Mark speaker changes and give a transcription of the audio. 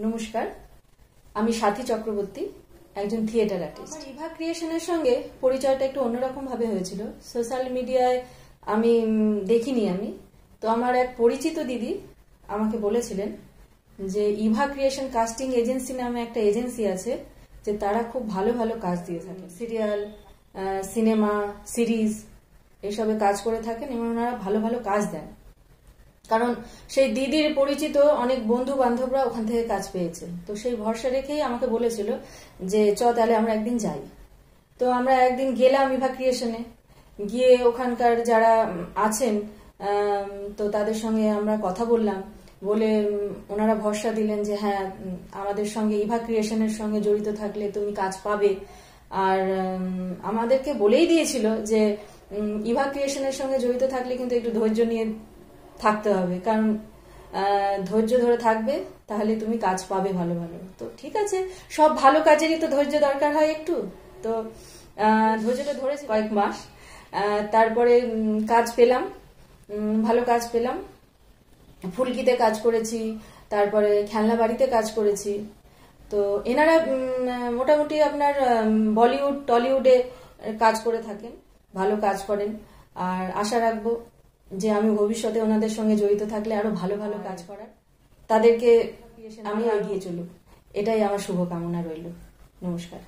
Speaker 1: নমস্কার, আমি সাথী চক্রবর্তী, একজন থিয়েটার আর্টিস্ট। ইভা ক্রিয়েশনের সঙ্গে পরিচয়টা একটু অন্যরকম ভাবে হয়েছিল। সোশ্যাল মিডিয়ায় আমি দেখিনি। তো আমার এক পরিচিত দিদি আমাকে বলেছিলেন যে ইভা ক্রিয়েশন কাস্টিং এজেন্সি নামে একটা এজেন্সি আছে, যে তারা খুব ভালো ভালো কাজ দিয়ে থাকে, সিরিয়াল, সিনেমা, সিরিজ এসবে কাজ করে থাকেন এবং ওনারা ভালো ভালো কাজ দেন। কারণ সেই দিদির পরিচিত অনেক বন্ধু বান্ধবরা ওখান থেকে কাজ পেয়েছে, তো সেই ভরসা রেখেই আমাকে বলেছিল যে তাহলে আমরা একদিন যাই। তো আমরা একদিন গেলাম ইভা ক্রিয়েশনে। গিয়ে ওখানকার যারা আছেন তো তাদের সঙ্গে আমরা কথা বললাম, বলে ওনারা ভরসা দিলেন যে হ্যাঁ, আমাদের সঙ্গে ইভা ক্রিয়েশনের সঙ্গে জড়িত থাকলে তুমি কাজ পাবে। আর আমাদেরকে বলেই দিয়েছিল যে ইভা ক্রিয়েশনের সঙ্গে জড়িত থাকলে কিন্তু একটু ধৈর্য নিয়ে থাকতে হবে, কারণ ধৈর্য ধরে থাকবে তাহলে তুমি কাজ পাবে ভালো ভালো। তো ঠিক আছে, সব ভালো কাজেরই তো ধৈর্য দরকার হয় একটু। তো ধৈর্যটা ধরেছি কয়েক মাস, তারপরে কাজ পেলাম, ভালো কাজ পেলাম। ফুলকিতে কাজ করেছি, তারপরে খেলনা বাড়িতে কাজ করেছি। তো এনারা মোটামুটি আপনার বলিউড টলিউডে কাজ করে থাকেন, ভালো কাজ করেন। আর আশা রাখবো যে আমি ভবিষ্যতে ওনাদের সঙ্গে জড়িত থাকলে আরো ভালো ভালো কাজ করার, তাদেরকে আমি এগিয়ে চলুক, এটাই আমার শুভকামনা রইল। নমস্কার।